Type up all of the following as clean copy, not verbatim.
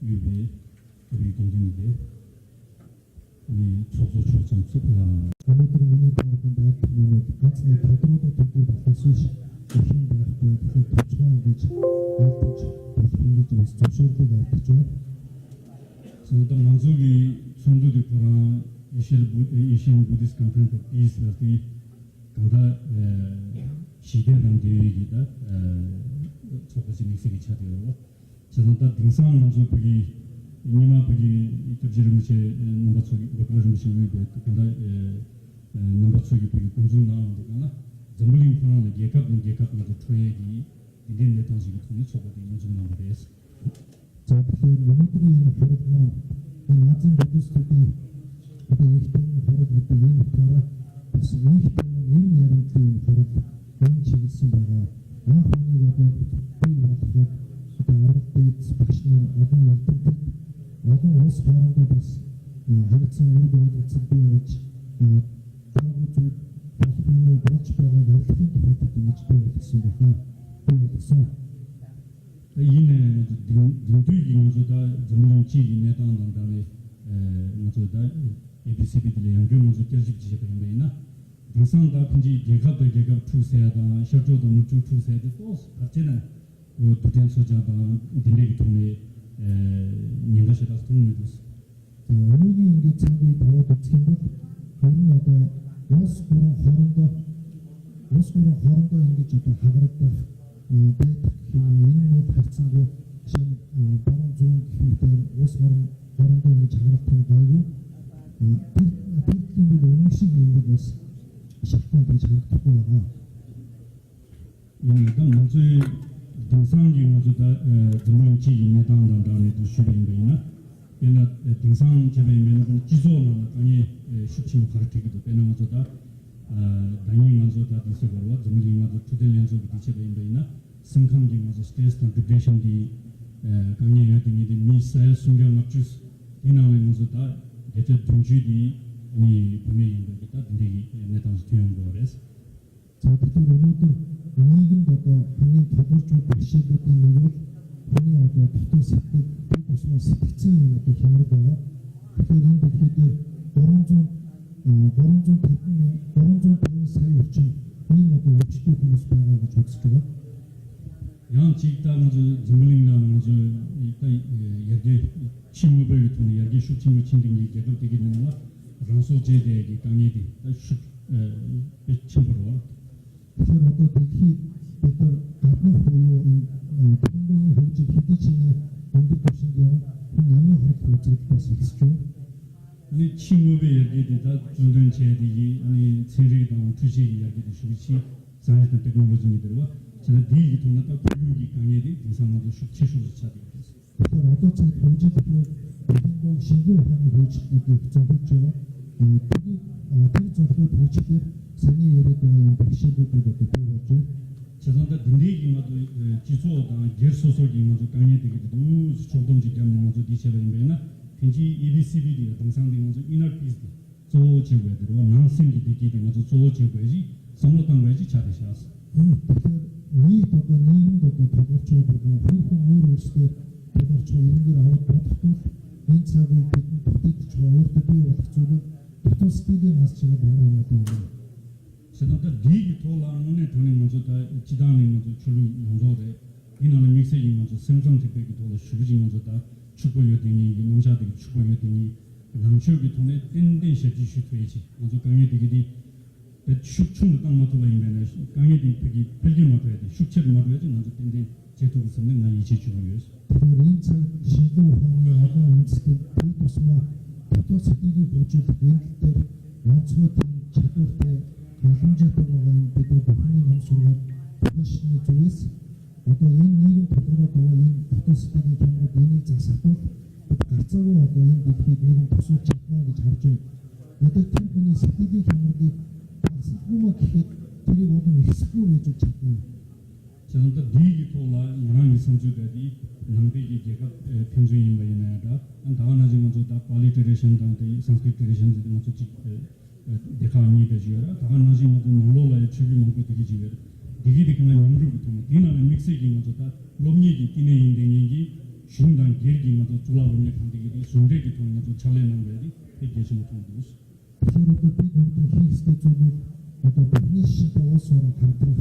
유배 우리 공동인데 이 소소 초점수가 өнөөдөр миний төвөнд айлтгуулаад ганцны тодорхой төлөв боловсруулж ихэн байхтай тэгэхээр төвчгөн гэж айлтгуулж болох бас зөвшөөрлийг авч байна. 저도 만족이 손도들 거랑 이신 부디스 컨퍼런스 이스라티 강다 시대당 대회이다 저것이 믹스기 차대요. 저는 다 등산 만족이 이니마 보기 이쪽지름시 넘버 속이 그러면서 위에 근데 넘버 속이 보기 공중 나오는 거나 전물림 편안하게 계획하는 토액이 이런 데 당시에 돈이 적어도 인증 넘버에서 За тэгэхээр өнөөдрийн энэ хурал маань энэ Азийн бодисуудын одоо ихтэй хурал гэдэг энэ утгаараа бас ихтэй энэ ярилцлагын хурал энэ чиглэсэн байгаа. Анх үнийг одоо бий болгоход одоо арга дэд багшны олон үйлдвэрлэлд олон улс хоорондоо бас харилцан үйл ажиллагаа бий болж таагүй зүйл болох юм болж байгааг арилгахын тулд ингэж бий болгосон байна. Бий болгосон. 이내 딩두기 먼저다 전문지 이내단 단에 먼저다 ABCB들의 연구 먼저 결집 지시되면이나 등산다 빈지 계획도 투세하다 실조도 누적 투세도 또 같이는 두된 소자다 딘데기 통해 님가시다 통일도 өнөөгийн ингээд цагийг даваад үзэх юм бол энэ одоо улс бүрэн хоорондоо ингэж одоо хагардаг байдаг энэ нь харьцангуй шинэ баруун зүүн гэх мэт улс хоорондоо ингэж хагардаг гайгүй тэр өмнө шиг ингэж бас шалтгаан гэж харагдахгүй байгаа. 이내단 먼저 등산기 먼저다 전문지 이내단 단단에 두시는데이나 얘는 등산 제배면은 기존은 아니 슈팅 가르치기도 빼는 것보다 당연히 먼저다 디스거와 전문지 먼저 투델 연속이 디체배인데이나 승강기 먼저 스테이스 컨트리뷰션기 강의 여등이들 미사일 순경 납주스 이나면 먼저다 대체 등주디 아니 분명히 거기다 근데 내단서 투영 거래서 За тэгэхээр өнөөдөр нийгэмд одоо хүний тодорч бэрхшээлүүдийн нэг бол хүний одоо дотоод сэтгэл бие тусмаа сэтгцэн одоо хямрал байгаа. Тэгэхээр энэ дэлхий дээр 350 сая орчим ийм одоо өвчтөй хүмүүс байгаа гэж үзэж байгаа. 양 지다 먼저 전문ing나는 먼저 이따 여기 친구들이 통해 여기 슈팅을 친딩 얘기가 되겠는 거나 랑소 제대기 강의디 슈 친구로 Тэгэхээр одоо дэлхий бид гадны буюу энэ технологийн хөгжил хэдий ч өндөр түвшингийн хамгийн хурд хөгжил бас ихсэж байна. 이 친구의 얘기들다 전전 제대기 아니 세리당 투시기 얘기도 수치 사회적 테크놀로지들과 저는 이 통해서 교육이 강의디 이상하고 숙제수도 차리고 있어요. Тэгэхээр одоо цаг хөгжил технологи шинжлэх ухааны хөгжлийг зөвлөж байгаа. Тэр зөвлөлд хөгжлөөр саний яриад байгаа юм бэрхшээлүүдийг одоо бий болж байна. 저도 딘데기마도 지소다 ger소속이마도 강의되기도 조금씩 하면서 디체버리면은 왠지 ABCBD 동상되면서 이너피스 조 제고들과 난생기 되기면서 조 제고지 선로당 거지 잘하셨어. Тэгэхээр нийгэмд одоо тодорхой бүрэн хүүхэн өөр өөрсдөө тодорхой иргэнээр аваад бодохдоо энэ цагийг бидний бүтээч өөртөө бий болох зүйлүүд дотоод сэтгэлийн хасч байгаа юм байна. 저도 리기 돌아오는 돈이 먼저 다 지단이 먼저 출루 먼저래 이나는 믹스이 먼저 생성 택배기 돌아 수부지 먼저 다 축구여등이 농사들이 축구여등이 남쪽이 돈에 땡땡 셔지 슈트이지 먼저 강의들이 축충도 딱 맞춰 버리면 강의들이 별게 맞춰야 돼 축체를 맞춰야지 먼저 땡땡 제도를 쓰는 나 이제 중요해서 그래서 신경 ухааны олон үндэстэн бие тусмаа дотоод сэтгэлийг хөгжүүлэх энэ дээр онцгой чадвартай боломжтой байгаа энэ бидний бүхний ном сургууль профессионалны зүгээс одоо энэ нийгэм тодорхой байгаа энэ дотоод сэтгэлийн хямрал энийг засахгүй гарцаагүй одоо энэ дэлхийд нийгэм тусууж чадна гэж харж байна. Ядаж тэр хүний сэтгэлийн хямралыг багасгах гэхэд тэрийг улам ихсэхгүй гэж чадна. 저는 리기 돌아 나랑 선주들이 남대기 제가 편중인 거이나다 안 다원하지 먼저 다 퀄리티레이션 단데 상스크리테이션 먼저 대가니 되지라 다원하지 먼저 놀러라의 주기 먹고 되게 지외 디기디 그냥 연구부터 디나는 믹스기 먼저 다 롬니기 디네 인댕이기 중단 계획이면서 줄라보면 관계들이 순대기 통해서 잘내는 거지 계획이 못하는 거지. Тэгэхээр одоо бид бүгд хийх ёстой зүйлүүд одоо бидний шишинтэй уус орон хамтрах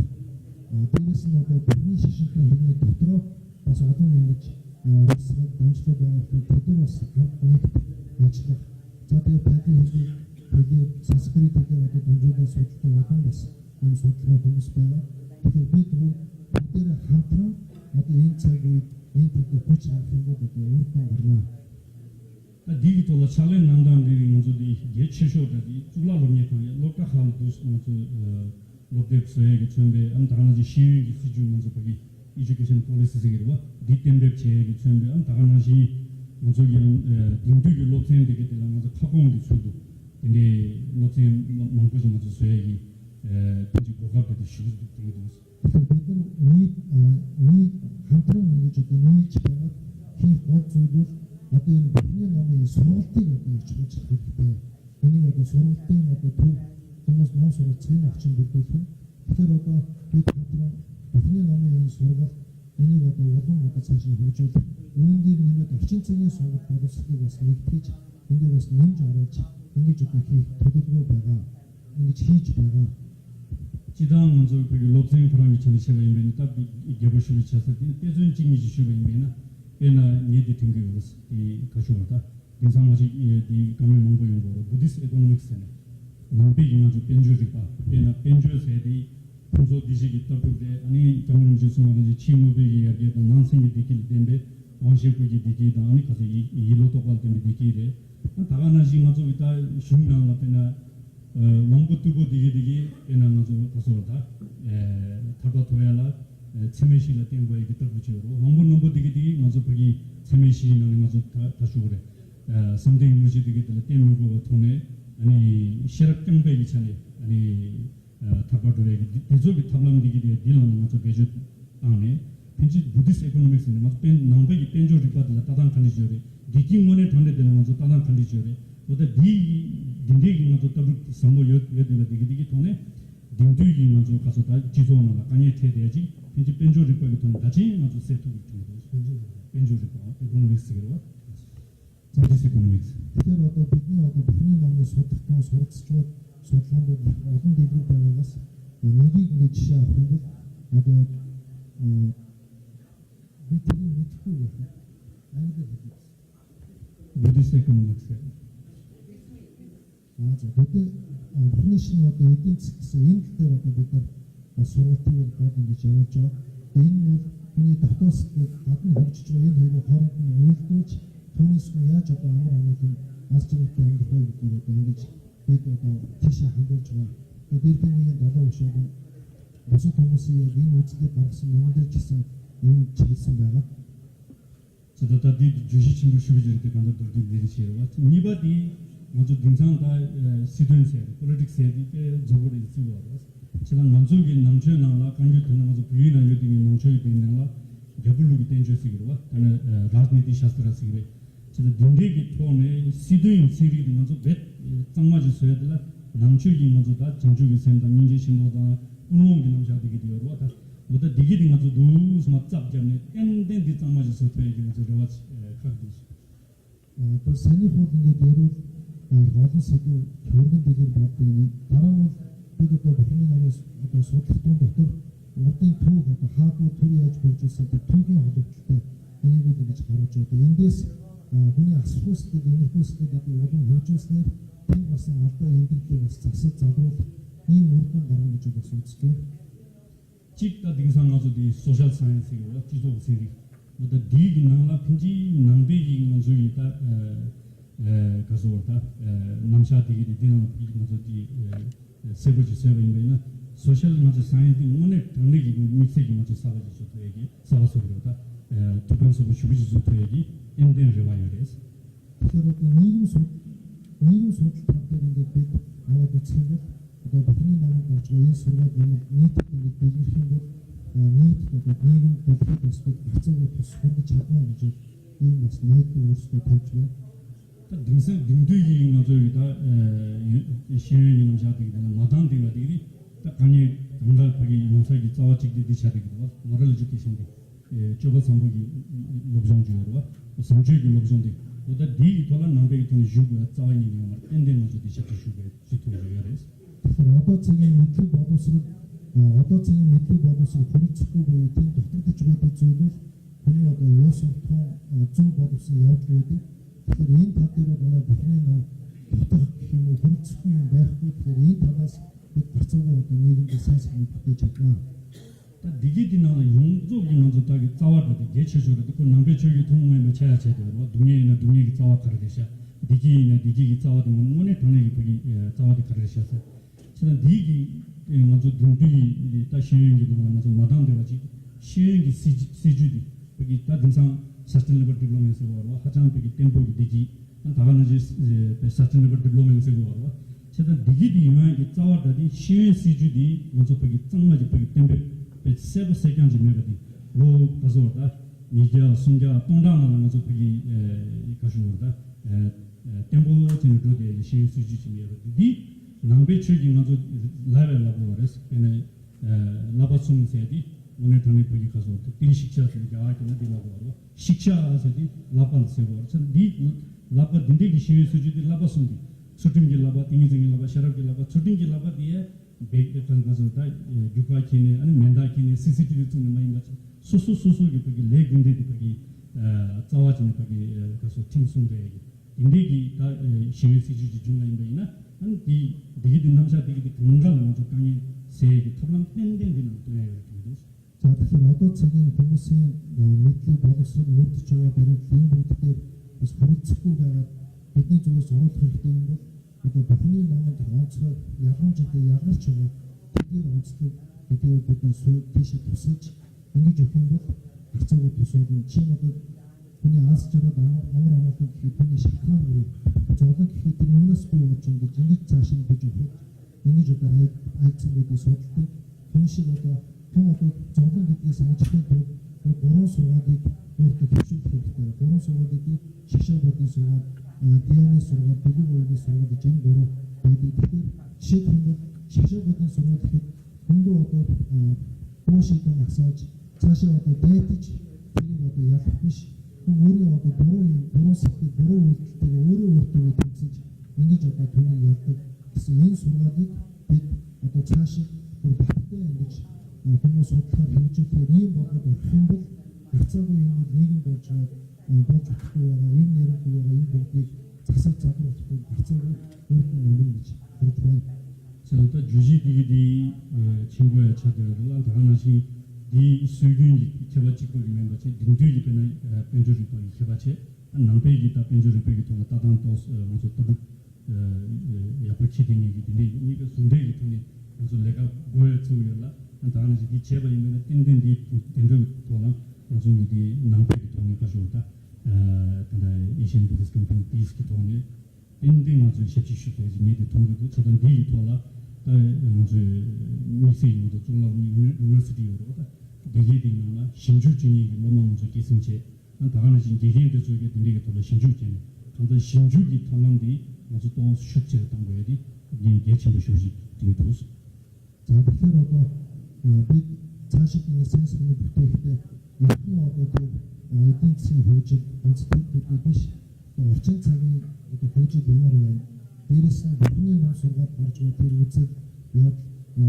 дээрээс нь одоо бидний шишинтэй хийний дотроо бас олон ингэж урсгал дамжлага байгаа хэрэг бид нар бас хамт нэгт ажиллах. За тэгээ байдгийн хэлийг санскритээр одоо дамжуулан судалдаг олон бас энэ судалгаа хүмүүс байгаа. Тэгэхээр бид бүгдээрээ хамтран одоо энэ цаг үед энэ төдий хүч авах юм бол одоо үр дүн гарна. 디지털 챌린지 난단들이 먼저 이 예치쇼들이 줄라로니까 로카한 두스 먼저 로데프스에게 준비 안 당하지 시위기 수준 먼저 거기 이주케이션 폴리시스기로 디템백 제기 준비 안 당하지 먼저 이런 딩두기 로텐되게 되는 먼저 카공기 수도 근데 로텐 몽고지 먼저 수행이 굳이 고갑도 시기도 되게 되었어. Тэгэхээр бид нэг хамтран ингэж одоо нийлж байгаа хийх гол зүйлүүд одоо энэ бидний номын сургалтыг одоо ирж болж хэрэгтэй. Энийг одоо сургалтын одоо төв хүмүүс ном суралцгийн орчин бүрдүүлэх нь. Тэгэхээр одоо бид хамтран бидний номын энэ сургалт энийг одоо улам одоо цааш нь хөгжүүлэх. Үүн дээр нэмээд орчин цагийн сургалт боловсролыг бас нэгтгэж энэ дээр бас нэмж оруулж ингэж одоо хийх төлөвлөгөө байгаа. Ингэж хийж байгаа. 지단 먼저 그 로딩 프로그램이 전시가 있는 딱 개보시를 쳐서 배준 진이 주시고 있는 에나 니디 등급으로서 이 가져오다 인상마지 이 가면 농부 연구로 부디스 에코노믹스네 농비 기능주 벤주리가 에나 벤주세디 분소 디지기 떡국대 아니 정문 주스마든지 치무베기 이야기도 난생이 되길 텐데 원시부기 되기도 아니 가서 이 로또 갈 때문에 되기래 다가나지 맞아 있다 흉나 나타나 농부 두고 되게 에나는 좀 가서다 타바 토야라 체메시가 된 거에 기타 붙이고 농부 되게 먼저 거기 체메시는 먼저 다시 그래 상대 무지 되게 될 때문에 통해 아니 시럽경배기 전에 아니 타바도에 대조기 탑람 되게 딜은 먼저 배주 안에 빈지 부디스 에코노믹스는 막 남배기 벤조 리파들 따단 칼리죠리 디킹원에 돈에 되는 먼저 따단 칼리죠리 보다 디 딘데기 먼저 따로 상모 여들가 되게 돈에 딘데기 먼저 가서 다 지소나 강에 태돼야지 빈지 벤조 리파기 돈 같이 먼저 세트를 주는 벤조 리파 에코노믹스로 부디스 에코노믹스 Тэгэхээр одоо бидний одоо бүхний номын судалгаан суралцчууд судлаандууд олон дэглэг байгаагаас нэгийг ингэж жишээ авах юм бол одоо бид тэрийг мэдэхгүй байх. Англи хэлээс. 부디스 에코노믹스 За гэдэг бүхний шинэ одоо эдийн засгийн энэ дээр одоо бид нар сургалтыг бол ингэж явуулж байгаа. Энэ бол хүний дотоос гадна хөгжиж байгаа энэ хоёрын хооронд нь уялдуулж түүнээс яаж одоо амар амгалан аз жаргалтай амьдрах вэ гэдгийг одоо ингэж бид одоо тийшээ хандуулж байгаа. Тэгээд дээрхэнийн 7 өшөөг бусад хүмүүсийн яг энэ үзлийг гаргасан юм дээр ч гэсэн юм чиглэсэн байгаа. 저도 디 주시친 부시비지 때 간다 돌기 내리시요. 니바디 먼저 등산다 시든세 폴리틱스에 때 저거를 있는 거 알아서. 지난 남쪽이 남쪽이나 강주 되는 먼저 부인한 요딩이 남쪽이 되는 거 개불룩이 된저스기로 와. 나는 라জনীতি শাস্ত্র라스기래. 저도 딘데기 톤에 시드인 시리즈 먼저 몇 장마지 써야 되나 남쪽이 먼저 다 정쪽이 센다 민재신보다 운동이 남자되게 되어 왔다. 모두 디기딩 아주 누스 맞잡 잡네 엔덴 디장마지 소토에 지금 저러와지 각도시 또 саний хууд ингээд ярил олон сэдв хөргөн дэлгэр боддог юм. Дараа нь бид одоо бүхний намаас одоо судлалтын дотор урдын түүх одоо хаадуу төр яаж болж ирсэн тэр түүхийн холбогдлолтой энийг ингэж гаргаж байгаа. Эндээс хүний асуухсдаг энэхүүсдэг улам хөгжүүлснээр энэ бас алдаа эндэгдээ бас засаж залруулах ийм үр дүн гарна гэж бас үздэг. 직다 등산가서도 소셜 사이언스가 지속 세리 모두 디기 나라 핀지 남배기 먼저이다 가서 왔다 남샤 디기 되는 먼저 디 세버지 세버인데나 소셜 먼저 사이언스 오늘 당내기 믹스기 먼저 사가지 좋다 얘기 사와서 그러다 두 번서 주비지 좋다 얘기 엔덴 레바이어레스 그래서 нийгэм судал төвлөрөнд бид аваад үзэхэд одоо бүхний намайг болж энэ сургууль нийтэд ингэж бэлгэх юм бол нийт одоо нийгэм төлөвлөлт бас хязгаарыг тус хурдж чадна гэж ийм бас найдвар өөрсдөө тавьж байна. 등산 등두기 저기다 시행이 남자들이 되는 마당들이 딱 강에 강가하기 농사기 짜와직들이 차리기도 말을 education데 저거 상복이 녹종주요와 상주기 녹종데 보다 디 돌아 남베이 돈이 주고 자원이 뭐 엔덴 먼저 디셔트 주고 지토를 해야지. одооцгийн мэдлэг боловсрол одооцгийн мэдлэг боловсрол хүрэлцэхгүй буюу тийм дутагдж байдаг зүйл бол хүний одоо яасан тун зөв боловсон явдал байдаг. Тэгэхээр энэ тал дээр манай бүхний нам дутах гэх юм уу хүрэлцэхгүй юм байхгүй. Тэгэхээр энэ талаас бид гарцаагүй одоо нийгэмд сайн сайн мэдээж чадна. 디기디나 용족이 먼저 다기 자와도 개체적으로 그 남배쪽이 동무에 차야 차야 되고 동해나 동해기 자와 가르되셔 디기나 디기기 자와도 문문에 동해기 보기 자와도 가르되셔서 저는 디기 먼저 동비 다 시행이 먼저 마당되가지 시행이 시주디 여기 다 등상 서스테이너블 디벨롭먼트 와 하장 되기 템포기 디기 다가는 서스테이너블 디벨롭먼트 와 저는 디기디 유행이 자와다디 시행 시주디 먼저 보기 정말 보기 템포 세부 세경 지내거든. 로 가서다 니가 순자 동당하는 것도 그게 가시는다. 템포 진도에 신수지 지내거든. 디 남배 출기 먼저 라벨라고 그래서 근데 라바숨 세디 오늘 돈이 거기 가서 디 식사를 야하게는 되라고 하고 식사에서디 라반 세고 디 라바 딘데기 신수지 라바숨디 수tim기 라바 띵이ting이 라바 샤랍기 라바 수팅기 라바 디에 백대탄 가서다 유파키네 아니 멘다키네 CCTV තුන මයින් ගත 수수수수기 거기 레긴데디 거기 자와진 거기 가서 팀순대기 인데기 다 신수지 중간인데나 한디 디기든 남자 디기디 건강을 먼저 강의 세기 털람 땡땡되는 거예요. За тэгэхээр одоо цагийн хүмүүсийн мэдлэг боловсрол өөрчлөж байгаа баримт энэ бүгдээр бас хүрэлцэхгүй байгаад бидний зүгээс оруулах хэрэгтэй юм бол одоо бүхний номонд онцгой ялгамжтай ялгарч байгаа тэдгээр онцлог тэдгээр бидний сүйд тийшээ тусаж ингэж өгөх юм бол хэцүүг тусууд чинь одоо хүний аас жаргал амар амархан гэхэд хүний шалтгаан бүрээ зовлон гэхэд тэр юунаас бий болж ингэж цааш нь биж өгөх ингэж одоо хайцсан байдаг судалдаг хүн шиг одоо зовлон гэдгээс амжихын тулд гурван сургаалыг өөртөө төвшүүлэх хэрэгтэй. Гурван сургаалыг шишээ бодны сургаал, дианы сургаал, бүлэг уяны сургаал гэж энэ гурав байдаг. Тэгэхээр жишээлбэл шишээ бодны сургаал гэхэд хүндээ одоо буушидан асааж цаашаа одоо дайтаж тэрийг одоо ялах биш. Хүн өөрөө одоо буруу сэтгэл, буруу үйлдэлтэйг өөрөө өөртөө тэмцэж ингэж одоо түүнийг ялдаг. гэсэн энэ сургаалыг бид одоо цаашаа баттай ингэж хүмүүс судлахаар хэмжүүлэхээр ийм болгоод өгөх юм бол гарцаагүй юм нийгэм болж өгөхгүй байгаа юм нэргүй байгаа энэ бүгдийг засаж задруулахгүй гарцаагүй өөртөө өгнө гэж бодож байна. 저도 주지디기 친구의 차들을 당연히 이 수균이 개발직고 있는 것이 등뒤이 되는 변조리도 개발체 남배기다 변조리배기 또 따단 또 먼저 또 약불치 되는 게 이게 순대기 통해 먼저 내가 뭐에 주요라 당연히 이 제발 있는 땡땡이 된적 또나 먼저 이 남배기 통해 가져다 근데 이신 비즈니스 컴퍼니 디스키 통해 땡땡 먼저 셰치슈도 이제 통도 저던 디 돌아 먼저 미세이도 좀 유니버시티로 되게 되는 신주증이 너무 먼저 기승체 당연히 이게 저게 되게 또 신주증 근데 신주기 통한데 먼저 또 슈처했던 거야지 이게 전부 쇼지 되고 자 тэгэхээр одоо бид цаашид ингэ сенсорыг бүтээхдээ эртний одоо эдийн засгийн хөгжил онцлог гэдэг биш орчин цагийн одоо хөгжил юмар байна. Дээрээс нь бүхний нам сургаад гарч байгаа тэр үзэг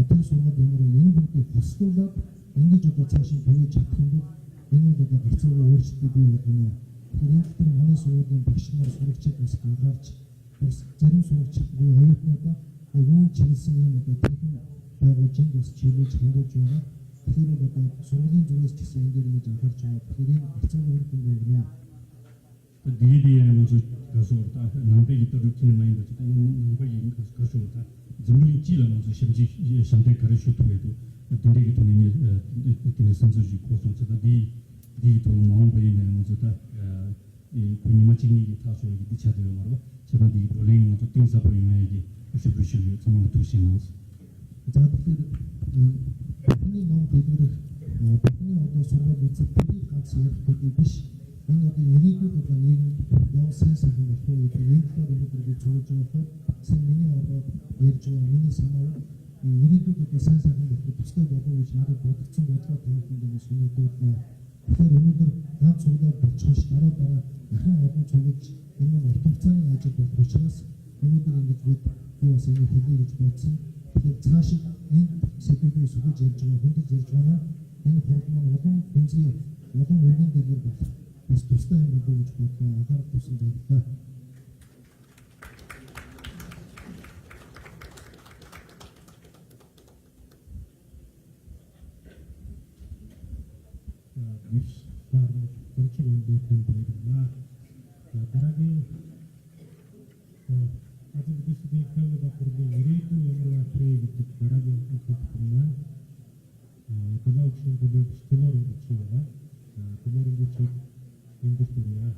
тэр сургаад юмар энэ бүгдийг хослуулаад ингэж одоо цааш нь түгэж чадах юм бол энэ бол одоо гарцаагүй өөрчлөлт бий болно. Тэгэхээр энэ төр манай сургуулийн багш нар сурагчид бас анхаарч бас зарим сурагчид буюу оюутнуудаа өгөн чиглэсэн юм одоо техник байгуулжин бас чиглэж хангуулж байгаа. Тэгэхээр одоо сургуулийн зүгээс ч гэсэн энэ дэр ингэж анхаарч байгаа. Тэгэхээр энэ гарцаагүй үр дүн байна. 디디에 먼저 가서 남배기 떨어지는 많이 거지. 남배기 가서 전문이 찌라 먼저 심지 상대 가르쳐도 해도 되게 돈이 되게 선수지 고성처다 디 돈은 마음 버리는 먼저 다이 군님의 직능이 타서 여기 뒤차대요 말로 저런 디 돌리는 먼저 띵사 보이는 얘기 그래서 그시를 정말 두시나서 자 бидний ном дэдгэрэх бидний одоо сургууль үзэх бидний ганц ярих гэдэг биш. Энэ одоо ирээдүйд одоо нийгэм яваа сайн сайхан болох уу гэдэг энэ талаар өнөөдөр зөвлөж байгаа. Сайн миний одоо ярьж байгаа миний санаа ирээдүйд одоо сайн сайхан болох тустай болов уу гэж надад бодогдсон бодлоо тавьсан дээрээс өнөөдөр Тэгэхээр өнөөдөр ганц цуглаад болчихош дараа дахин олон цуглаж энэ нь урт хугацааны ажил болох учраас өнөөдөр ингэж бид бас энэ хэлье гэж бодсон. Тэгэхээр цааш энэ сэдвүүдийг сөхөж ярьж байгаа, хөндөж ярьж байгаа энэ хурал маань олон үнцгийн олон үргийн дэлгэр болох бас тустай юм болов гэж бодлоо. Анхаарал тавьсан баярлалаа. Дараагийн ажил бичлэгийн хэмжээ багтруулсан ирээдүйн ямар afre гэдэг дараагийн хэлбэр маань төлөвшсөн төлөөр өгч байгаа. Төлөөр өгч эндээс төрөө.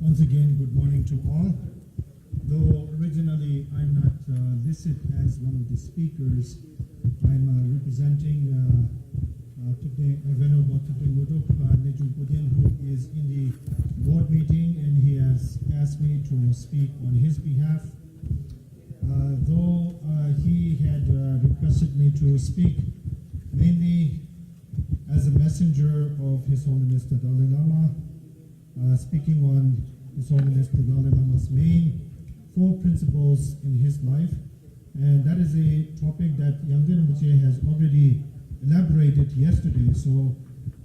Once again, good morning to all. Though originally I'm not listed as one of the speakers, I'm representing today Venerable Tutugurup Nejumpudian, who is in the board meeting, and he has asked me to speak on his behalf. Though he had requested me to speak mainly as a messenger of His Holiness the Dalai Lama, speaking on His Holiness the Dalai Lama's main 4 principles in his life, and that is a topic that Yangden Rinpoche has already elaborated yesterday, so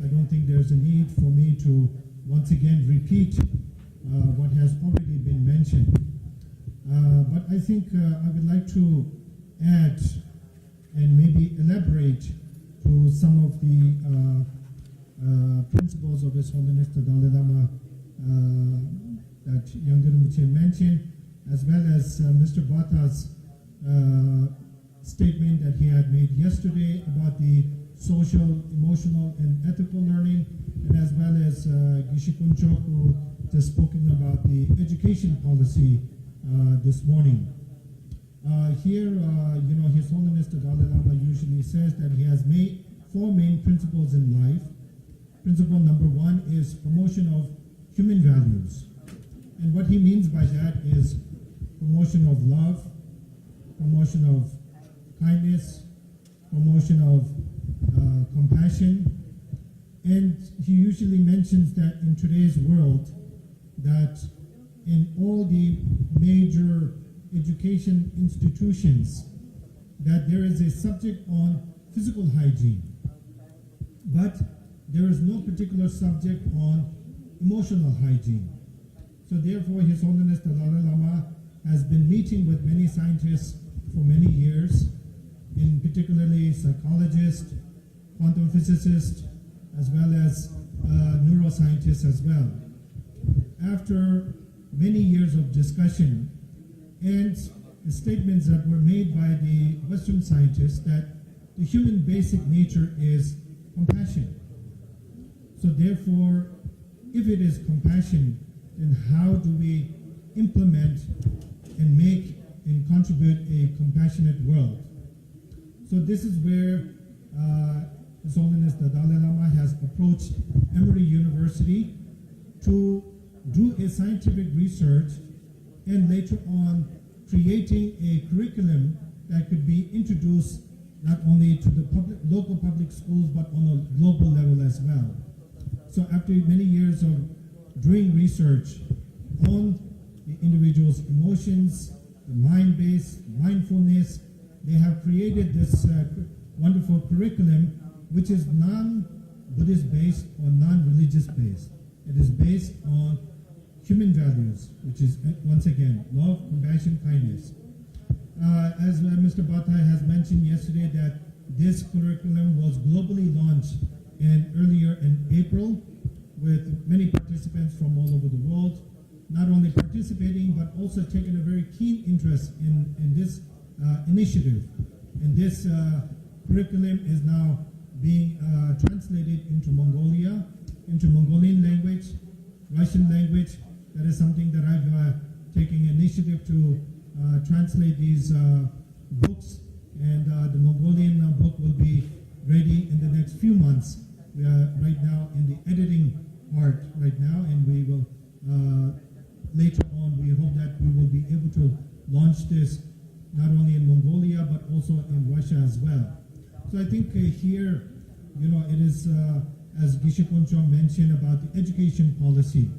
I don't think there's a need for me to once again repeat what has already been mentioned. But I think I would like to add and maybe elaborate to some of the principles of His Holiness the Dalai Lama that Yangden Rinpoche mentioned, as well as Mr. Bhatta's statement that he had made yesterday about the social, emotional, and ethical learning, and as well as Gishi Kunchok, who just spoken about the education policy this morning. Here, His Holiness the Dalai Lama usually says that he has made 4 main principles in life. Principle number 1 is promotion of human values. And what he means by that is promotion of love, promotion of kindness, promotion of compassion. And he usually mentions that in today's world, that in all the major education institutions, that there is a subject on physical hygiene, but there is no particular subject on emotional hygiene. So therefore, His Holiness the Dalai Lama has been meeting with many scientists for many years, in particularly psychologists, quantum physicists, as well as neuroscientists as well. After many years of discussion and the statements that were made by the Western scientists that the human basic nature is compassion. So therefore, if it is compassion, then how do we implement and make and contribute a compassionate world? So this is where His Holiness the Dalai Lama has approached Emory University to do a scientific research and later on creating a curriculum that could be introduced not only to the local public schools but on a global level as well. So after many years of doing research on the individual's emotions, the mind-based mindfulness, they have created this wonderful curriculum which is non-Buddhist based or non-religious based. It is based on human values, which is once again love, compassion, kindness. As Mr. Bhatta has mentioned yesterday, that this curriculum was globally launched earlier in April with many participants from all over the world, not only participating but also taking a very keen interest in this initiative. And this curriculum is now being translated into Mongolia, into Mongolian language, Russian language. That is something that I've taken initiative to translate these books, and the Mongolian book will be ready in the next few months. We are right now in the editing part right now, and we will later on, we hope that we will be able to launch this not only in Mongolia but also in Russia as well. So I think here, it is, as Gishikuncho mentioned, about the education policy.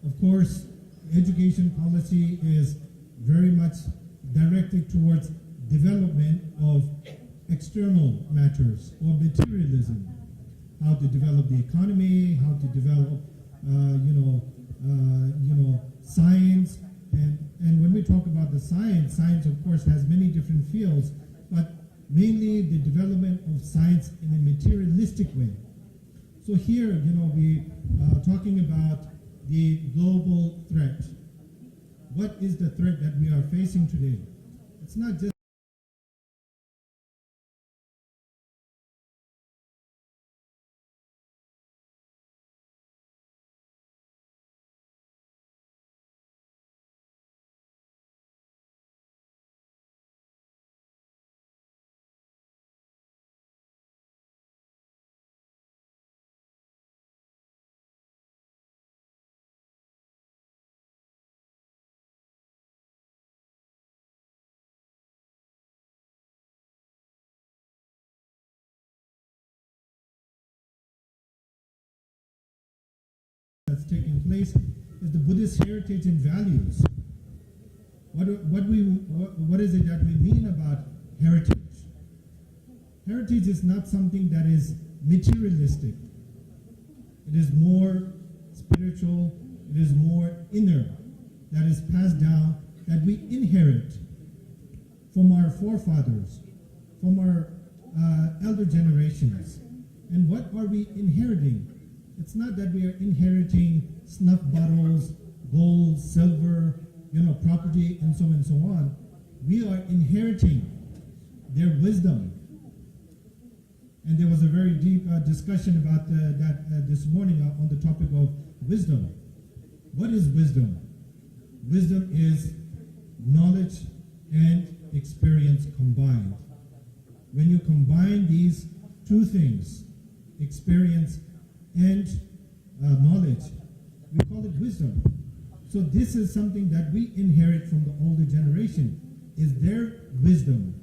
Of course, education policy is very much directed towards development of external matters or materialism, how to develop the economy, how to develop, science. And when we talk about the science of course has many different fields, but mainly the development of science in a materialistic way. So here, we are talking about the global threat. What is the threat that we are facing today? It's not just that's taking place is the Buddhist heritage and values. What is it that we mean about heritage? Heritage is not something that is materialistic. It is more spiritual, it is more inner, that is passed down, that we inherit from our forefathers, from our elder generations. And what are we inheriting? It's not that we are inheriting snuff bottles, gold, silver, property, and so on. We are inheriting their wisdom. And there was a very deep discussion about that this morning on the topic of wisdom. What is wisdom? Wisdom is knowledge and experience combined. When you combine these two things, experience and knowledge, we call it wisdom. So this is something that we inherit from the older generation, is their wisdom,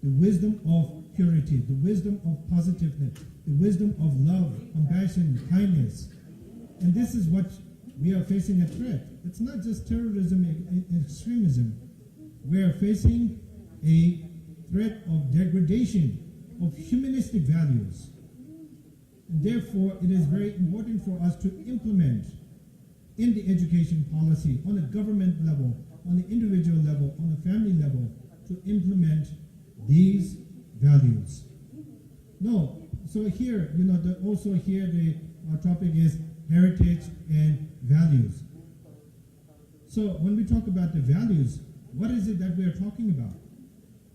the wisdom of purity, the wisdom of positiveness, the wisdom of love, compassion, kindness. And this is what we are facing a threat. It's not just terrorism and extremism. We are facing a threat of degradation of humanistic values. And therefore, it is very important for us to implement in the education policy on a government level, on the individual level, on the family level, to implement these values. No, so here, also here our topic is heritage and values. So when we talk about the values, what is it that we are talking about?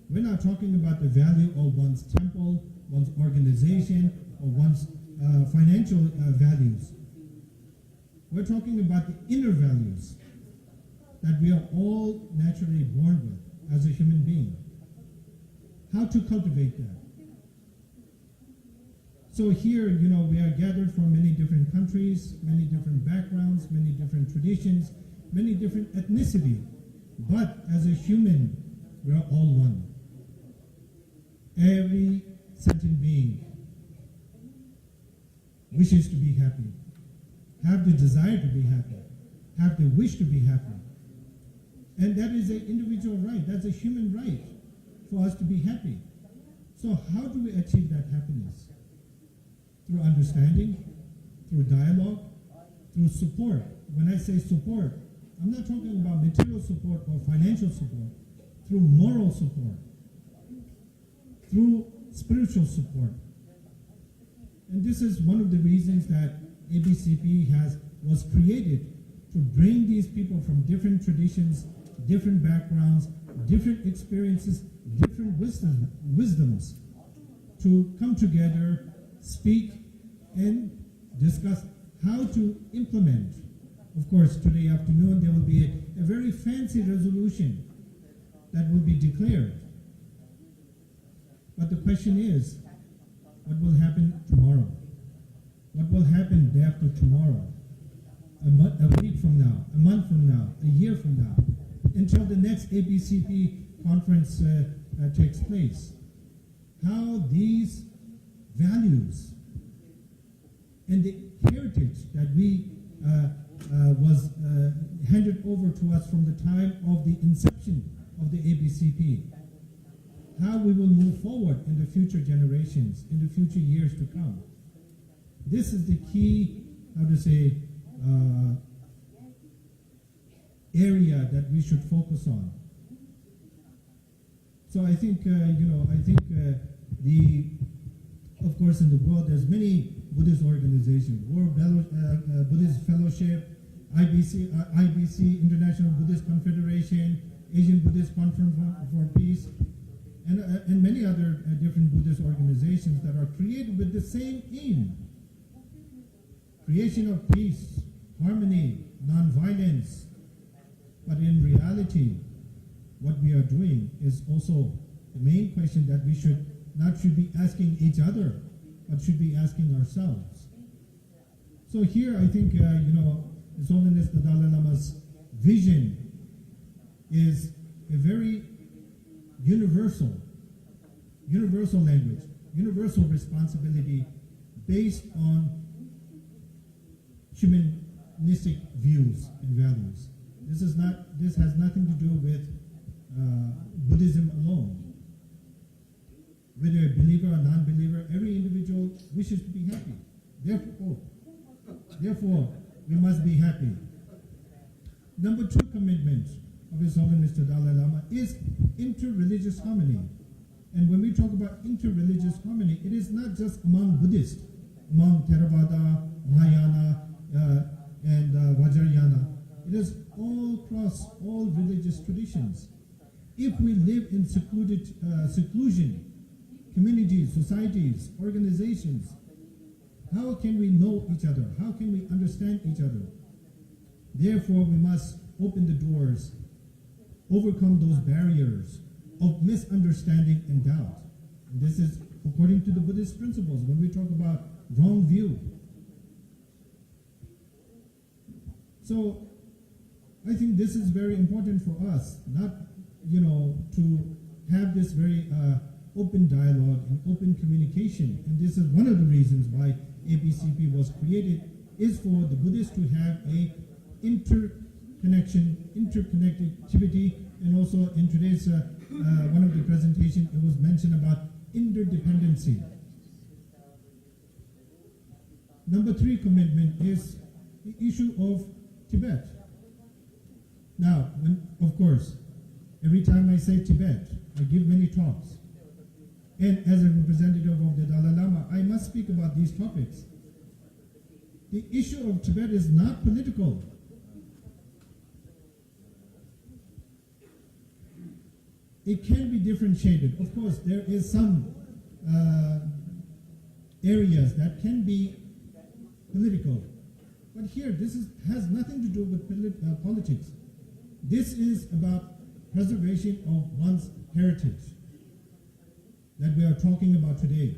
We're not talking about the value of one's temple, one's organization, or one's financial values. We're talking about the inner values that we are all naturally born with as a human being. How to cultivate that. So here, we are gathered from many different countries, many different backgrounds, many different traditions, many different ethnicity. But as a human, we are all one. Every sentient being wishes to be happy, have the desire to be happy, have the wish to be happy. And that is an individual right, that's a human right for us to be happy. So how do we achieve that happiness? Through understanding, through dialogue, through support. When I say support, I'm not talking about material support or financial support, through moral support, through spiritual support. And this is one of the reasons that ABCP was created, to bring these people from different traditions, different backgrounds, different experiences, different wisdoms, to come together, speak, and discuss how to implement. Of course, today afternoon there will be a very fancy resolution that will be declared. But the question is, what will happen tomorrow? what will happen day after tomorrow, a week from now, a month from now, a year from now, until the next ABCP conference takes place. How these values and the heritage that we was handed over to us from the time of the inception of the ABCP, how we will move forward in the future generations, in the future years to come. This is the key, area that we should focus on. So I think, of course, in the world, there's many Buddhist organizations, World Buddhist Fellowship, IBC, International Buddhist Confederation, Asian Buddhist Conference for Peace, and many other different Buddhist organizations that are created with the same aim: creation of peace, harmony, non-violence. But in reality, what we are doing is also the main question that we should be asking each other, but should be asking ourselves. So here, I think, His Holiness the Dalai Lama's vision is a very universal language, universal responsibility based on humanistic views and values. This has nothing to do with Buddhism alone. Whether a believer or non-believer, every individual wishes to be happy. Therefore, we must be happy. Number 2 commitment of His Holiness the Dalai Lama is inter-religious harmony. And when we talk about inter-religious harmony, it is not just among Buddhists, among Theravada, Mahayana, and Vajrayana. It is all across all religious traditions. If we live in seclusion, communities, societies, organizations, how can we know each other? How can we understand each other? Therefore, we must open the doors, overcome those barriers of misunderstanding and doubt. And this is according to the Buddhist principles when we talk about wrong view. So I think this is very important for us, not, to have this very open dialogue and open communication. And this is one of the reasons why ABCP was created, is for the Buddhists to have a interconnectivity, and also in today's one of the presentation, it was mentioned about interdependency. Number 3 commitment is the issue of Tibet. Now, of course, every time I say Tibet, I give many talks. And as a representative of the Dalai Lama, I must speak about these topics. The issue of Tibet is not political. It can be differentiated. Of course, there is some areas that can be political. But here, this has nothing to do with politics. This is about preservation of one's heritage that we are talking about today.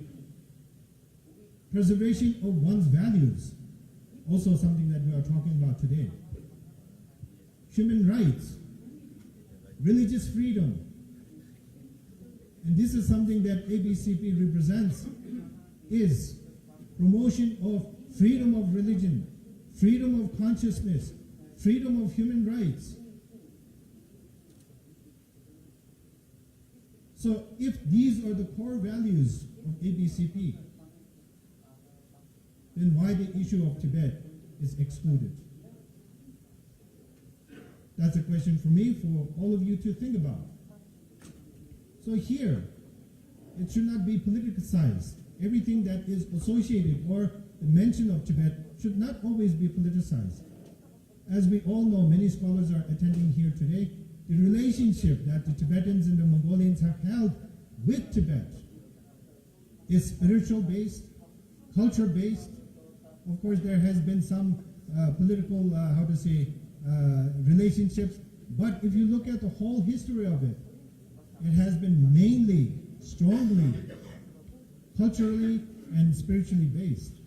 Preservation of one's values, also something that we are talking about today. Human rights, religious freedom. And this is something that ABCP represents, is promotion of freedom of religion, freedom of consciousness, freedom of human rights. So if these are the core values of ABCP, then why the issue of Tibet is excluded? That's a question for me, for all of you to think about. So here, it should not be politicized. Everything that is associated or the mention of Tibet should not always be politicized. As we all know, many scholars are attending here today. The relationship that the Tibetans and the Mongolians have held with Tibet is spiritual-based, culture-based. Of course, there has been some political, relationships. But if you look at the whole history of it, it has been mainly, strongly, culturally and spiritually based.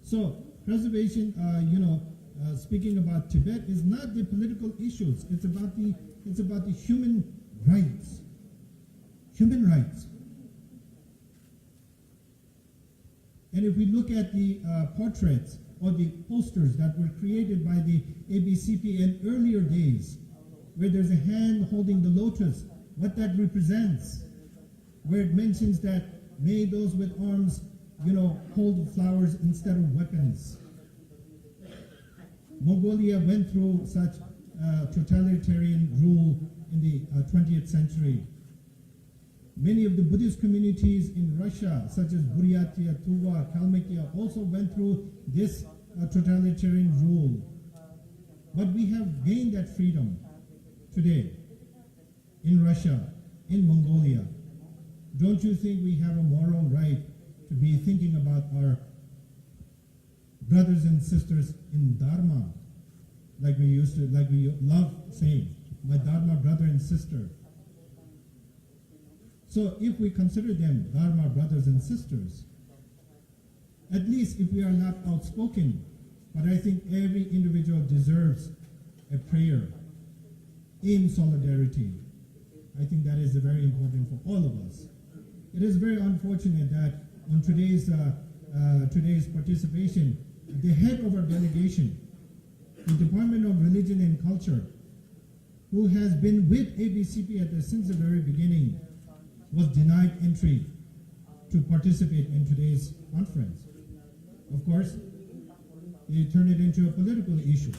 So preservation, speaking about Tibet is not the political issues. It's about the human rights. Human rights. And if we look at the portraits or the posters that were created by the ABCP in earlier days, where there's a hand holding the lotus, what that represents, where it mentions that may those with arms, hold flowers instead of weapons. Mongolia went through such totalitarian rule in the 20th century. Many of the Buddhist communities in Russia, such as Buryatia, Tuva, Kalmykia, also went through this totalitarian rule. But we have gained that freedom today in Russia, in Mongolia. Don't you think we have a moral right to be thinking about our brothers and sisters in Dharma, like we love saying, my Dharma brother and sister? So if we consider them Dharma brothers and sisters, at least if we are not outspoken, but I think every individual deserves a prayer in solidarity. I think that is very important for all of us. It is very unfortunate that on today's participation, the head of our delegation, the Department of Religion and Culture, who has been with ABCP since the very beginning, was denied entry to participate in today's conference. Of course, they turned it into a political issue.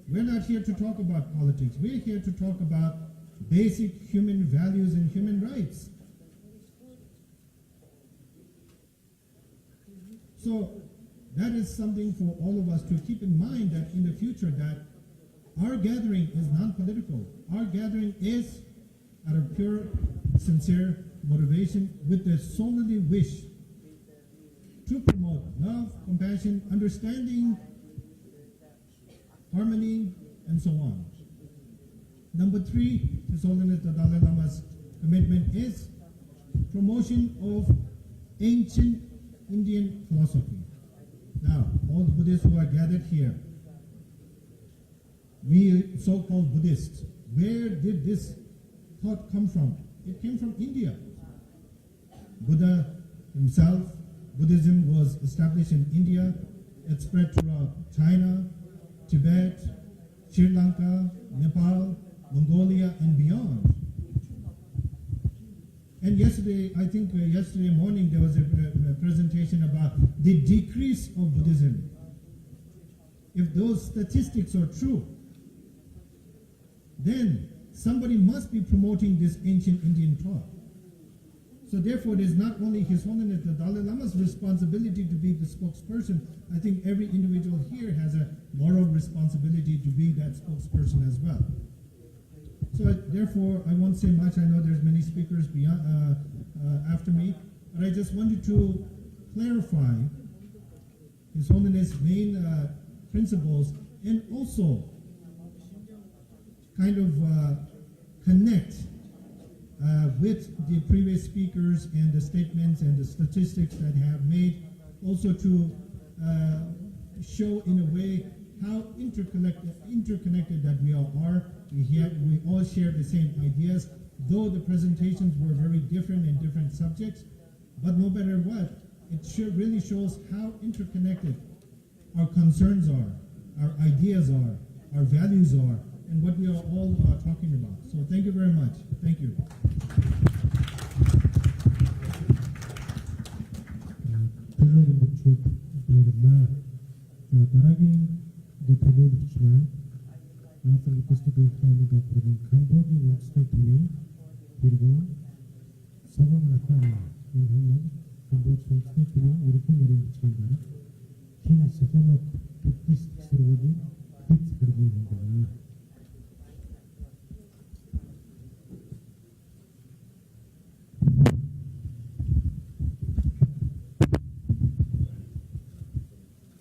We're not here to talk about politics. We're here to talk about basic human values and human rights. So that is something for all of us to keep in mind, that in the future that our gathering is non-political. Our gathering is out of pure, sincere motivation with the solely wish to promote love, compassion, understanding, harmony, and so on. Number 3, His Holiness the Dalai Lama's commitment is promotion of ancient Indian philosophy. Now, all the Buddhists who are gathered here, we so-called Buddhists, where did this thought come from? It came from India. Buddha himself, Buddhism was established in India. It spread throughout China, Tibet, Sri Lanka, Nepal, Mongolia, and beyond. And yesterday, I think yesterday morning, there was a presentation about the decrease of Buddhism. If those statistics are true, then somebody must be promoting this ancient Indian thought. So therefore, it is not only His Holiness the Dalai Lama's responsibility to be the spokesperson. I think every individual here has a moral responsibility to be that spokesperson as well. So therefore, I won't say much. I know there's many speakers beyond, after me, but I just wanted to clarify His Holiness' main principles, and also kind of connect with the previous speakers and the statements and the statistics that have made, also to show in a way how interconnected that we all are. We all share the same ideas, though the presentations were very different in different subjects, but no matter what, it really shows how interconnected our concerns are, our ideas are, our values are, and what we are all talking about. So thank you very much. Thank you.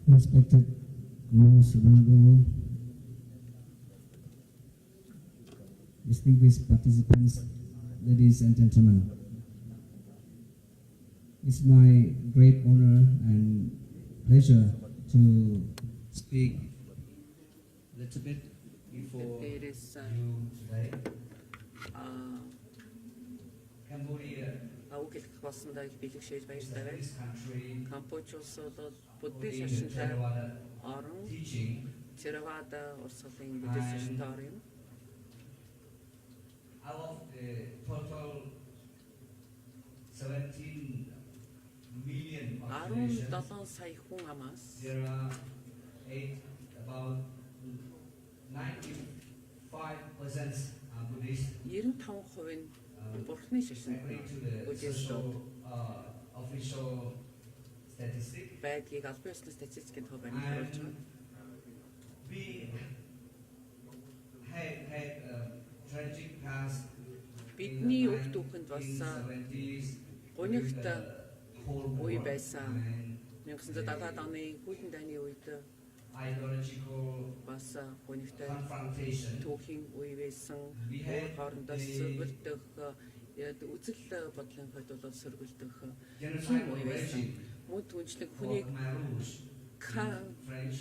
Respected most honorable distinguished participants, ladies and gentlemen, it's my great honor and pleasure to speak a little bit before Дээрээс you today. Cambodia үг хэлэх болсондоо их бэлгшээж is баяртай байна. this country Камбоч улс бол буддын in the шашинтай Theravada орон, teaching. Theravada урсгалын буддын шашинтай орн. Out of the total 17 million population, 17 сая хүн амаас there are about 95% are Buddhist. 95% нь бурхны шашин According to the буддистууд official statistic, байдгийг албан ёсны статистикийн төв байна харуулж and байна. we had a tragic past in Бидний the үг түүхэнд бас 1970s гунигт during the Cold үе War, байсан. and 1970-аад оны хүйтэн дайны үед ideological бас гунигтай confrontation. түүхийн үе байсан. Өөр хоорондоо сөргөлдөх үзэл бодлын хувьд бол сөргөлдөх тийм үе байсан. Мөн түнчлэг хүнийг French,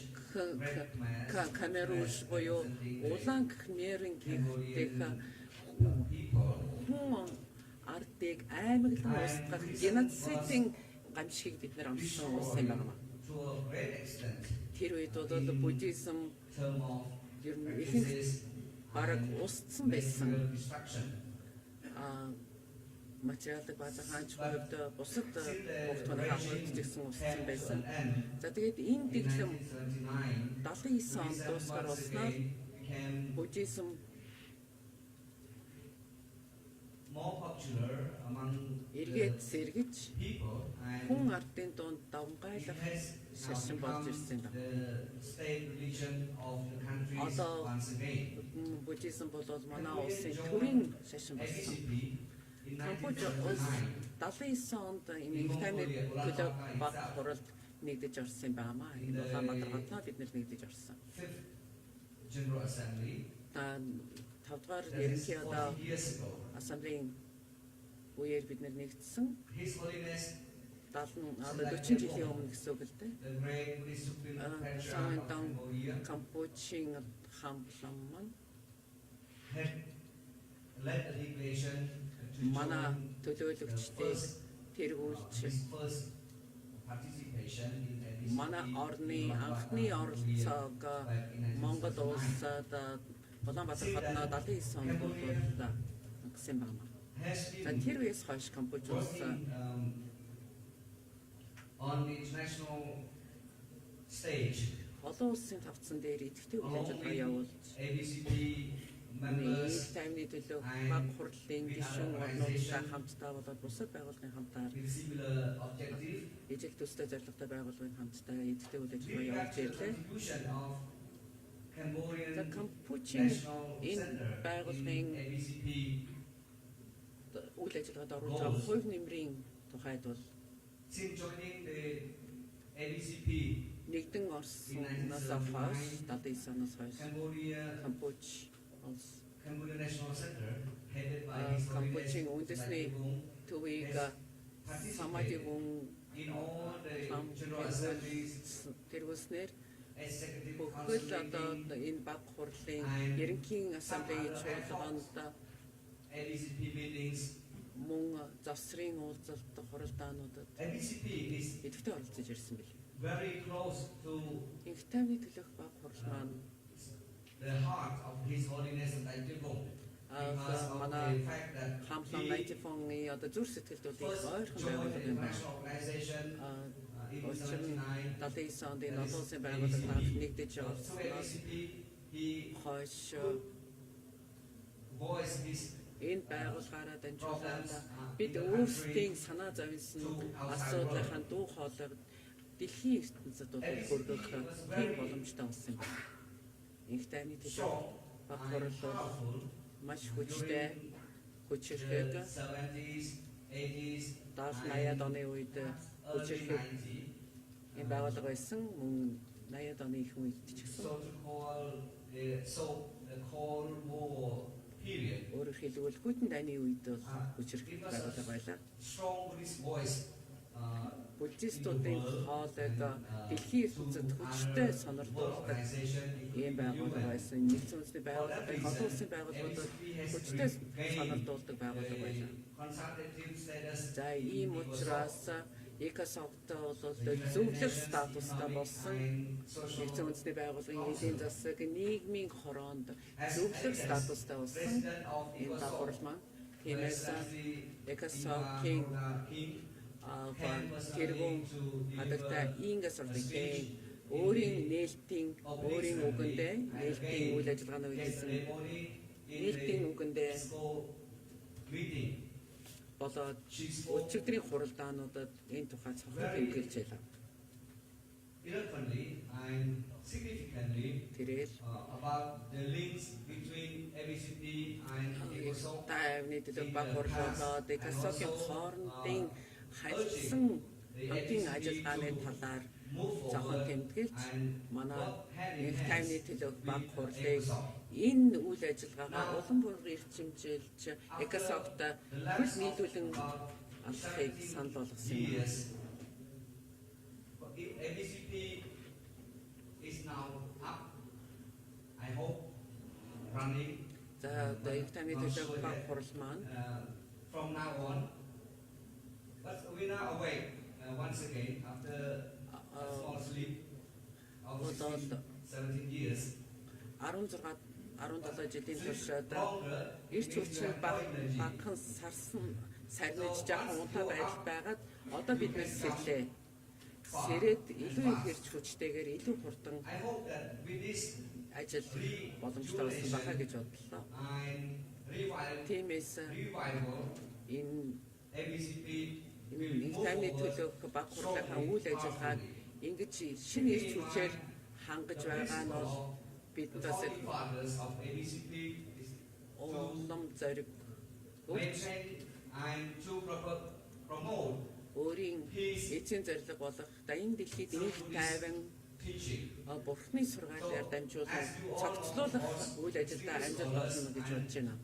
Камеруш буюу улаан Khmer-ийн гихтэх people хүн ардыг аймаглан устгах геноцидын гамшигыг бид нэр амжсан улс юм байна. to a great extent Тэр үед бол буддизм term of ер нь ихэнх resist бараг устсан байсан. material destruction. Материалын базар хаанч хувьд бусад бүхтөний хамгаалж гэсэн устсан байсан. За тэгээд энэ дэглэм 79 онд дуусгаар болсноор буддизм More popular among эргээд сэргэж people, and хүн ардын дунд it давмгайлах has шашин болж ирсэн юм байна. the state religion of the country Although- once again. Буддизм бол манай улсын төрийн шашин болсон. ABCP in Камбоч улс 1979 79 онд энэ инхтайны төлөө баг хуралд нэгдэж орсон юм байна. Энэ Улаанбаатар хотноо бид нэгдэж орсон. 5th General Assembly, 5-р that is ерөнхий 40 years ago. ассамблеийн үеэр бид нэгдсэн. His Holiness 40 жилийн өмнө гэсэн үг л дээ. the Great Buddhist Supreme Patriarch of Cambodia Камбочийн хамтлан маань had led a delegation to манай join төлөөлөгчдийг тэргүүлж his first participation in ABCP. манай орны in анхны Cambodia оролцоог back in Монгол 1979. улсад Улаанбаатар хотноо 79 онд болуулсан гэсэн байна. Has За been тэр үеэс хойш Камбоч улс working on the international stage олон улсын тавцсан дээр идэвхтэй үйл along ажиллагаа with явуулж ABCP нэг members таймны төлөө and баг хурлын with гишүүн other орнуудтай organization хамтдаа болоод бусад байгууллагын хамтаар with similar objective. ижил төстэй зорилготой байгууллагын хамтдаа идэвхтэй үйл ажиллагаа Giving back явуулж to the ирлээ. contribution of За Cambodian Камбочийн National энэ Center байгууллагын in ABCP үйл ажиллагаанд оруулж байгаа хувь нэмрийн тухайд бол since joining the ABCP. нэгдэн орсноос хойш 79 оноос хойш Cambodia улс National Center headed by His Камбочийн Holiness үндэсний төвийг participated Самадигун in all the general assemblies тэргүүлснээр executive бүхэл council одоо meeting, энэ баг хурлын ерөнхий ассамблеийн чуулгананд ABCP meetings. мөн завсрын уулзалт хуралдаануудад ABCP is идэвхтэй оролцож ирсэн бил. very close to Инх тайвны төлөөх баг хурал маань the heart of His Holiness Daitagong because of манай the fact that хамтлан he Найтифонны одоо зүр сэтгэлдүүд их first ойрхон joined the байгуулга юм байна. international organization in Учир нь 79. 79 онд энэ олон улсын байгууллагад анх нэгдэж So орсноос ABCP, he хойш voiced his энэ байгууллагаараа дамжуулаад бид өөрсдийн санаа зовсон асуудлынхаа дуу хоолойг дэлхийн ертөнцид бол хүргэх тийм боломжтой болсон юм байна. Инх тайны төлөө баг хурал бол powerful маш хүчтэй during хүчрхэг the 70s, 80s, 70-80-ад оны үед early хүчрхэг 90s. энэ байгууллага байсан мөн 80-ад оны их үед ч гэсэн The Cold War period. өөрөөр хэлбэл хүйтэн дайны үед бол хүчрхэг байгууллага байлаа. Strong Buddhist voice буддистуудын хоолойг дэлхийн ертөнцид хүчтэй сонирхолтой ийм байгууллага байсан. Нэгдсэн үндэсний байгууллага, олон улсын байгууллагуудад хүчтэй сонирхолтой байгууллага байлаа. За ийм учраас ЭКОСОГ-т бол зөвлөх статустай болсон нэгдсэн үндэсний байгууллагын эдийн засаг нийгмийн хороонд зөвлөх статустай болсон энэ дагуулал маань. Тиймээс ЭКОСОГ-ийн тэргүүн хадагтай ингээс ордгийн өөрийн нээлтийн өөрийн үгэндээ нээлтийн үйл ажиллагааны үйлдэлсэн нээлтийн үгэндээ болоод өчигдрийн хуралдаануудад энэ тухай цохол тэмдэглэж байлаа. Тэрээр таавны төлөв баг хурлаад ЭКОСОГ-ийн хоорондын харилцсан хамтын ажиллагааны талаар зохион тэмдэглэж манай их тайвны төлөв баг хурлыг энэ үйл ажиллагаагаа улам бүр эрчимжилж ЭКОСОГ-т хөл нийлүүлэн алхахыг санал болгосон юм. ABCP is now up, I hope, running. The time from now on, but we are awake once again after a small sleep of 17 years. 17 жилийн туршид эрч хүчин багахан сарниж жаахан унтаа байгаад одоо биднээс сэрлээ. Сэрээд илүү их эрч хүчтэйгээр илүү хурдан ажил боломжтой болсон баха гэж бодлоо. Тиймээс энэ таймны төлөв баг хурлынхаа үйл ажиллагааг ингэж шинэ эрч хүчээр хангаж байгаа нь бол биднээс улам зориг өөрийн эцсийн зорилго болох энэ дэлхийд нэг тайван Бурхны сургаалаар дамжуулан цогцлуулах үйл ажиллагаа амжилт болно гэж бодож байна.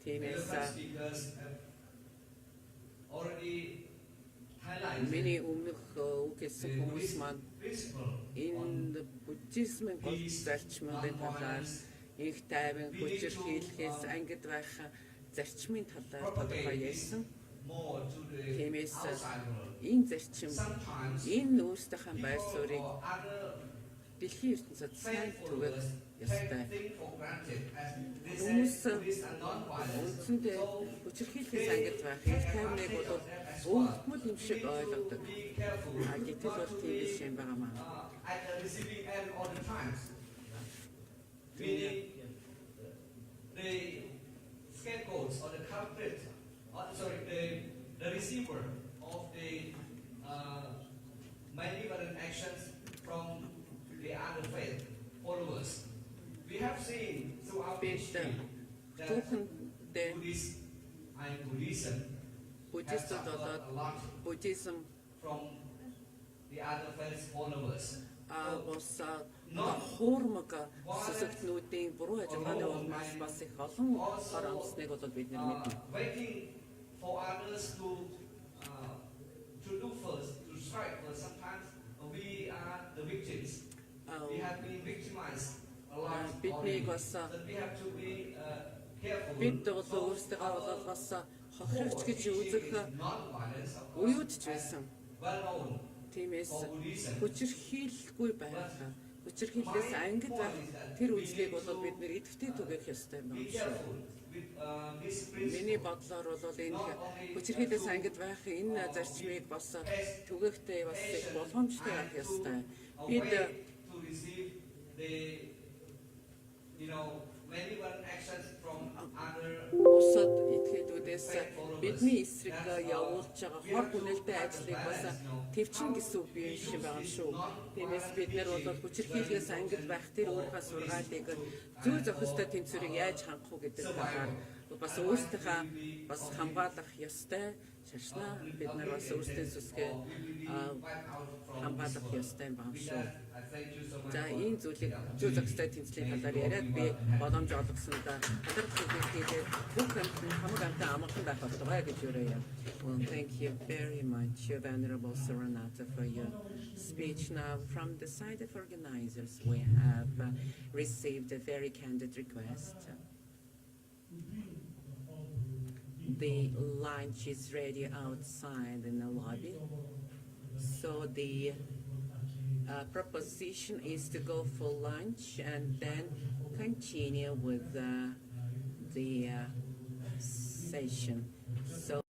Тиймээс миний өмнөх үгэлсэн хүмүүс маань энэ буддизмын гол зарчмын талаар их тайван хүчирхийлэхээс ангид байх зарчмын талаар тодорхой ярьсан. Тиймээс энэ зарчим энэ өөрсдийнхээ байр суурийг дэлхийн ертөнцид сайн түгэх ёстой. Хүмүүс үндсэндээ хүчирхийлэхээс ангид байх их тайвныг бол өвдмөл юм шиг ойлгодог. Гэтэл бол тийм биш юм байна. The scapegoats or the culprit, the receiver of the malevolent actions from the other faith followers. We have seen throughout history that Buddhism have suffered a lot from the other faith followers. Хуурмаг сүсэгтнүүдийн буруу ажиллагааны улмаас бас их олон хор амсныг бол бид мэднэ. Waiting for others to do first, to strike first. Sometimes we are the victims. We have been victimized a lot. We have to be careful. Бид бол өөрсдөө болоос хохирогч гэж үзэх уюудч байсан. Тиймээс хүчирхийлэхгүй байх, хүчирхийлээс ангид байх тэр үзлийг бол бид нэр идэвхтэй түгэх ёстой юм байна. Миний бодлоор бол энэ хүчирхийлээс ангид байх энэ зарчмыг бас түгэхтэй бас их боломжтой байх ёстой. Бид усад этгээдүүдээс бидний эсрэг явуулж байгаа хор хүнэлтэй ажлыг бас төвчин гэсэн үг юм шиг байгаа шүү. Тиймээс бид нар бол хүчирхийлээс ангид байх тэр өөрийнхөө сургаалыг зүй зохистой тэнцвэрийг яаж хангах уу гэдэг талаар бас өөрсдийнхээ бас хамгаалах ёстой. шашна бид нар бас өөрсдийн сүсгээ хамгаалах ёстой юм байна шүү. За энэ зүйлийг зүй зах зээл тэмцлийн талаар яриад би боломж олгосондоо хамтрах хэлбэрээр бүх хамаг амтан амгалан байх болтугай гэж өрөөе. Well, thank you very much, Venerable Saranata, for your speech. Now, from the side of organizers, we have received a very candid request. The lunch is ready outside in the lobby. So the proposition is to go for lunch and then continue with the session. So